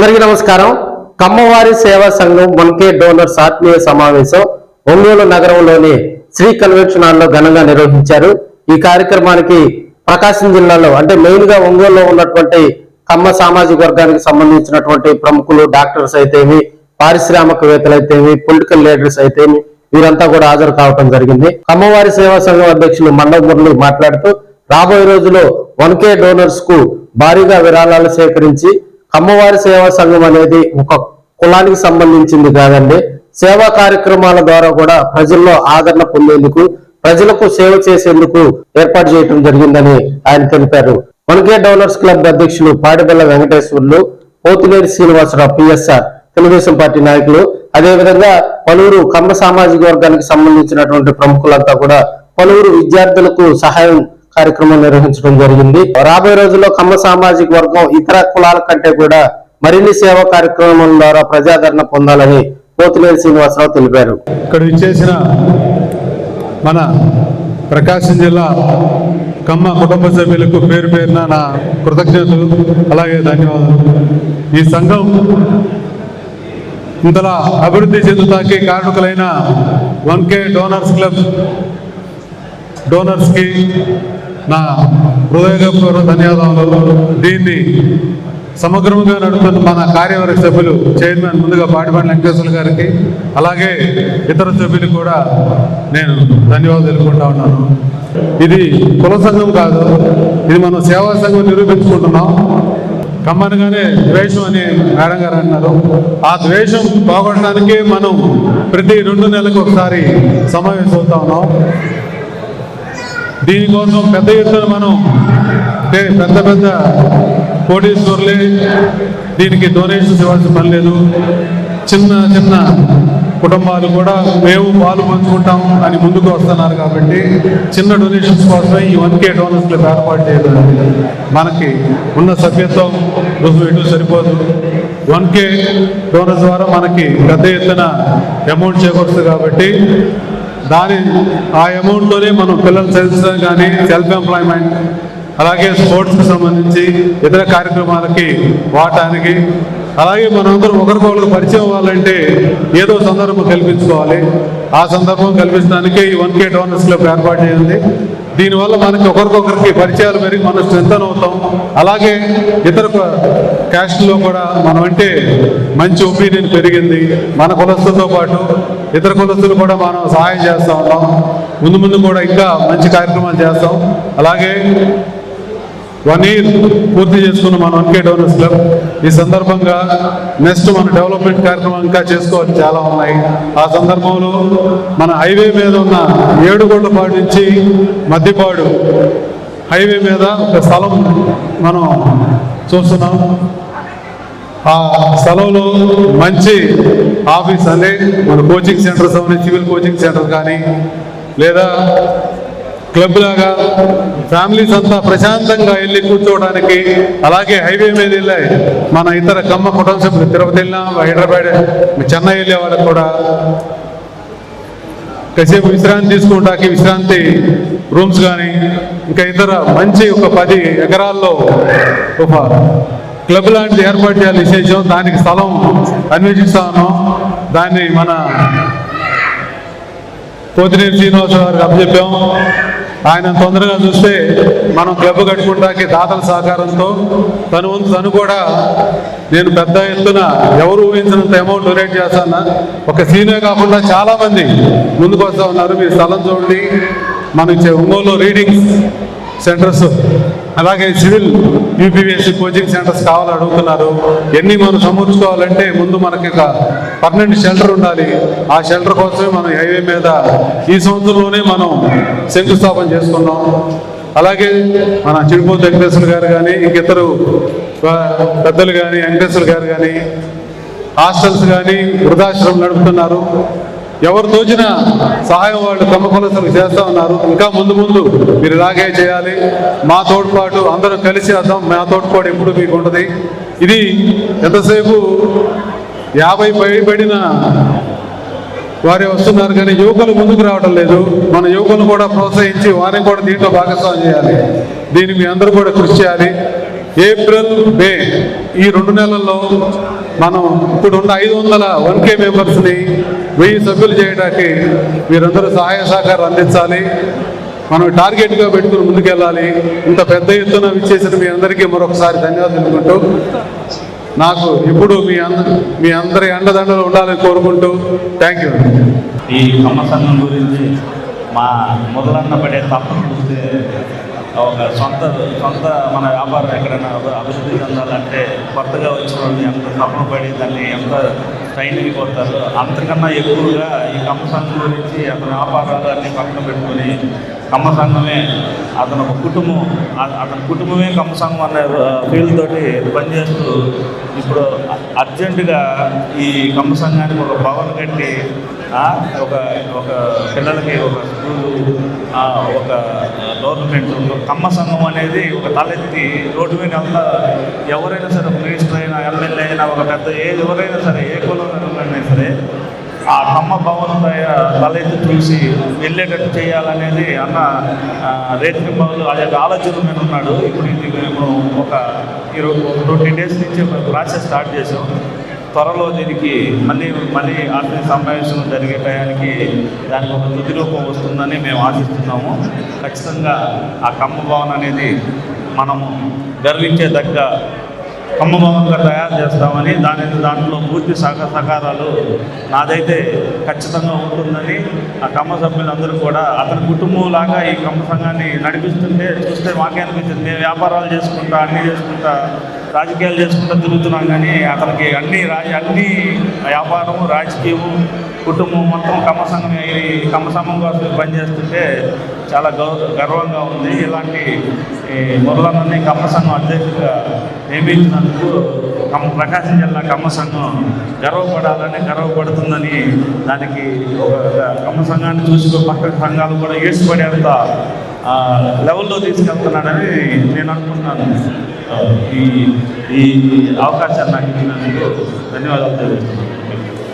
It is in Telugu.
అందరికీ నమస్కారం. కమ్మవారి సేవా సంఘం 1K డోనర్స్ ఆత్మీయ సమావేశం ఒంగోలు నగరంలోని శ్రీ కన్వెన్షన్ హాల్లో ఘనంగా నిర్వహించారు. ఈ కార్యక్రమానికి ప్రకాశం జిల్లాలో అంటే మెయిన్ గా ఒంగోలులో ఉన్నటువంటి కమ్మ సామాజిక వర్గానికి సంబంధించినటువంటి ప్రముఖులు, డాక్టర్స్ అయితేమి, పారిశ్రామికవేత్తలు అయితేమి, పొలిటికల్ లీడర్స్ అయితేమి వీరంతా కూడా హాజరు కావడం జరిగింది. కమ్మవారి సేవా సంఘం అధ్యక్షులు మండవ మురళి మాట్లాడుతూ రాబోయే రోజుల్లో 1K డోనర్స్ కు భారీగా విరాళాలు సేకరించి కమ్మవారి సేవా సంఘం అనేది ఒక కులానికి సంబంధించింది కాదండి, సేవా కార్యక్రమాల ద్వారా కూడా ప్రజల్లో ఆదరణ పొందేందుకు, ప్రజలకు సేవ చేసేందుకు ఏర్పాటు చేయడం జరిగిందని ఆయన తెలిపారు. 1K డోనర్స్ క్లబ్ అధ్యక్షులు పాడిబెల్ల వెంకటేశ్వర్లు, పోతినేని శ్రీనివాసరావు పిఎస్ఆర్ తెలుగుదేశం పార్టీ నాయకులు, అదేవిధంగా పలువురు కమ్మ సామాజిక వర్గానికి సంబంధించినటువంటి ప్రముఖులంతా కూడా పలువురు విద్యార్థులకు సహాయం కార్యక్రమం నిర్వహించడం జరిగింది. రాబోయే రోజుల్లో కమ్మ సామాజిక వర్గం ఇతర కులాల కంటే కూడా మరిన్ని సేవా కార్యక్రమాల ద్వారా ప్రజాదరణ పొందాలని పోతినేని శ్రీనివాసరావు తెలిపారు. ఇక్కడ ఇచ్చేసిన మన ప్రకాశం జిల్లా కమ్మ కుటుంబ సభ్యులకు పేరు పేరున నా కృతజ్ఞతలు, అలాగే ధన్యవాదాలు. ఈ సంఘం ఇంతలా అభివృద్ధి చెందుతాకి కారకులైన 1K డోనర్స్ క్లబ్ డోనర్స్కి నా హృదయపూర్వక ధన్యవాదాలు. దీన్ని సమగ్రంగా నడుపుతున్న మన కార్యవర్గ సభ్యులు, చైర్మన్ ముందుగా పాటిబండ్ల వెంకటేశ్వర గారికి, అలాగే ఇతర సభ్యులు కూడా నేను ధన్యవాదాలు తెలుపుకుంటా ఉన్నాను. ఇది కుల సంఘం కాదు, ఇది మనం సేవా సంఘం నిరూపించుకుంటున్నాం. కమ్మనగానే ద్వేషం అని మేడం గారు అన్నారు. ఆ ద్వేషం పోగొట్టడానికే మనం ప్రతి 2 నెలలకు ఒకసారి సమావేశం అవుతా ఉన్నాం. దీనికోసం పెద్ద ఎత్తున మనం పెద్ద కోటీశ్వర్లే దీనికి డొనేషన్స్ ఇవ్వాల్సిన పని లేదు. చిన్న కుటుంబాలు కూడా మేము పాలు పంచుకుంటాం అని ముందుకు వస్తున్నారు. కాబట్టి చిన్న డొనేషన్స్ కోసమే ఈ 1K డోనర్స్ క్లబ్ ఏర్పాటు చేయడం. మనకి ఉన్న సభ్యత్వం ఎటు సరిపోదు. 1K డోనర్స్ ద్వారా మనకి పెద్ద ఎత్తున అమౌంట్ చేకూరుతుంది. కాబట్టి ఆ అమౌంట్తోనే మనం పిల్లలు చదివించడం కానీ, సెల్ఫ్ ఎంప్లాయ్మెంట్, అలాగే స్పోర్ట్స్కి సంబంధించి ఇతర కార్యక్రమాలకి వాడటానికి, అలాగే మనందరం ఒకరికొకరికి పరిచయం అవ్వాలంటే ఏదో సందర్భం కల్పించుకోవాలి. ఆ సందర్భం కల్పించడానికి ఈ 1K డోనర్స్ క్లబ్ ఏర్పాటు చేయండి. దీనివల్ల మనకి ఒకరికొకరికి పరిచయాలు పెరిగి మనం స్ట్రెంథన్ అవుతాం. అలాగే ఇతర క్యాస్ట్లో కూడా మనం అంటే మంచి ఒపీనియన్ పెరిగింది. మన కులస్తులతో పాటు ఇతర కులస్తులు కూడా మనం సహాయం చేస్తూ ఉన్నాం. ముందు కూడా ఇంకా మంచి కార్యక్రమాలు చేస్తాం. అలాగే 1 year పూర్తి చేసుకున్న మన 1K డోనర్స్ క్లబ్. ఈ సందర్భంగా నెక్స్ట్ మన డెవలప్మెంట్ కార్యక్రమం ఇంకా చేసుకోవాలి, చాలా ఉన్నాయి. ఆ సందర్భంలో మన హైవే మీద ఉన్న ఏడుగొండపాడు నుంచి మద్దిపాడు హైవే మీద ఒక స్థలం మనం చూస్తున్నాం. ఆ స్థలంలో మంచి ఆఫీస్ అంటే మన కోచింగ్ సెంటర్స్ అవన్నీ, సివిల్ కోచింగ్ సెంటర్ కానీ, లేదా క్లబ్ లాగా ఫ్యామిలీస్ అంతా ప్రశాంతంగా వెళ్ళి కూర్చోవడానికి, అలాగే హైవే మీద వెళ్ళే మన ఇతర కమ్మ కుటుంబ సభ్యులు తిరుపతి వెళ్ళినా, హైదరాబాద్, చెన్నై వెళ్ళే వాళ్ళకి కూడా కాసేపు విశ్రాంతి తీసుకుంటానికి విశ్రాంతి రూమ్స్ కానీ, ఇంకా ఇతర మంచి ఒక 10 ఎకరాల్లో ఒక క్లబ్ లాంటిది ఏర్పాటు చేయాలి విశేషం. దానికి స్థలం అన్వేషిస్తా ఉన్నాం. దాన్ని మన పోతినేని శ్రీనివాసరావు గారికి అప్పచెప్పాం. ఆయన తొందరగా చూస్తే మనం క్లబ్ కట్టుకుంటానికి దాతల సహకారంతో తను కూడా నేను పెద్ద ఎత్తున ఎవరు ఊహించినంత అమౌంట్ డొనేట్ చేస్తాను. ఒక సీనియర్ కాకుండా చాలా మంది ముందుకు వస్తూ ఉన్నారు. మీరు స్థలం చూడండి. మనకి ఒంగోలులో రీడింగ్ సెంటర్స్, అలాగే సివిల్ UPSC కోచింగ్ సెంటర్స్ కావాలని అడుగుతున్నారు. ఎన్ని మనం సమకూర్చుకోవాలంటే ముందు మనకి ఒక పర్మనెంట్ షెల్టర్ ఉండాలి. ఆ షెల్టర్ కోసమే మనం హైవే మీద ఈ సంవత్సరంలోనే మనం శంకుస్థాపన చేసుకున్నాం. అలాగే మన చిడిపోతు వెంకటేశ్వర గారు కానీ, ఇంకిద్దరు పెద్దలు కానీ, వెంకటేశ్వర గారు కానీ హాస్టల్స్ కానీ వృద్ధాశ్రమం నడుపుతున్నారు. ఎవరు తోచిన సహాయం వాళ్ళు కమ్మ కులస్తులకు చేస్తూ ఉన్నారు. ఇంకా ముందు మీరు ఇలాగే చేయాలి. మా తోడ్పాటు అందరం కలిసి చేద్దాం. మా తోడ్పాటు ఎప్పుడు మీకు ఉంటుంది. ఇది ఎంతసేపు 50 పైబడిన వారే వస్తున్నారు కానీ యువకులు ముందుకు రావడం లేదు. మన యువకులను కూడా ప్రోత్సహించి వారిని కూడా దీంట్లో భాగస్వామ్యం చేయాలి. దీన్ని మీ అందరూ కూడా కృషి చేయాలి. ఏప్రిల్, మే ఈ 2 నెలల్లో మనం ఇప్పుడున్న 500 1K మెంబర్స్ని 1000 సభ్యులు చేయడానికి మీరందరూ సహాయ సహకారం అందించాలి. మనం టార్గెట్గా పెట్టుకుని ముందుకెళ్ళాలి. ఇంత పెద్ద ఎత్తున విచ్చేసిన మీ అందరికీ మరొకసారి ధన్యవాదాలు తెలుపుకుంటూ, నాకు ఇప్పుడు మీ అందరి అండదండలు ఉండాలని కోరుకుంటూ థ్యాంక్ యూ. ఈ కమ్మ సంఘం గురించి మా మొదలన్న పడే తప్పన చూస్తే ఒక సొంత మన వ్యాపారం ఎక్కడైనా అభివృద్ధి చెందాలంటే కొత్తగా వచ్చిన వాళ్ళు ఎంత తప్పన పడి దాన్ని ఎంత ట్రైన్ అయిపోతారు. అంతకన్నా ఎక్కువగా ఈ కమ్మ సంఘం గురించి అతని వ్యాపారాలు అన్నీ పక్కన పెట్టుకొని కమ్మ సంఘమే అతని కుటుంబమే కమ్మ సంఘం అనే ఫీల్ తోటి పనిచేస్తూ ఇప్పుడు అర్జెంటుగా ఈ కమ్మ సంఘానికి ఒక భవన్ కట్టి ఒక పిల్లలకి ఒక స్కూలు, ఒక గవర్నమెంట్ కమ్మ సంఘం అనేది ఒక తలెత్తి రోడ్డు మీద అంతా ఎవరైనా సరే మినిస్టర్ అయినా ఎమ్మెల్యే అయినా ఒక పెద్ద ఎవరైనా సరే ఏ కులంలో సరే ఆ కమ్మ భవనం తలెత్తి చూసి వెళ్ళేటట్టు చేయాలనేది అన్న రేత్రి మొదలు అదే ఆలోచన మీద ఉన్నాడు. ఇప్పుడు ఇది మేము ఒక 20 days నుంచి ఒక ప్రాసెస్ స్టార్ట్ చేసాం. త్వరలో దీనికి మళ్ళీ ఆర్థిక సమావేశం జరిగే టయానికి దానికి ఒక తుది రూపం వస్తుందని మేము ఆశిస్తున్నాము. ఖచ్చితంగా ఆ కమ్మ భవన్ అనేది మనము గర్వించేదగ్గ కమ్మ భవన్గా తయారు చేస్తామని దాంట్లో పూర్తి సహకారాలు నాదైతే ఖచ్చితంగా ఉంటుందని ఆ కమ్మ సభ్యులందరూ కూడా అతని కుటుంబం లాగా ఈ కమ్మ సంఘాన్ని నడిపిస్తుంటే చూస్తే మాకే అనిపించింది. మేము వ్యాపారాలు చేసుకుంటా అన్నీ చేసుకుంటా రాజకీయాలు చేసుకుంటూ తిరుగుతున్నాం, కానీ అతనికి అన్ని వ్యాపారము రాజకీయము కుటుంబం మొత్తం కమ్మ సంఘం కోసం పనిచేస్తుంటే చాలా గర్వంగా ఉంది. ఇలాంటి మొదలన్నీ కమ్మ సంఘం అధ్యక్షుడిగా నియమించినందుకు ప్రకాశం జిల్లా కమ్మ సంఘం గర్వపడుతుందని దానికి ఒక కమ్మ సంఘాన్ని చూసి పక్క సంఘాలు కూడా ఏడ్చిపడేంత లెవెల్లో తీసుకెళ్తున్నాడని నేను అనుకుంటున్నాను. ఈ అవకాశాన్ని నాకు ఇచ్చినందుకు ధన్యవాదాలు తెలుస్తున్నాను.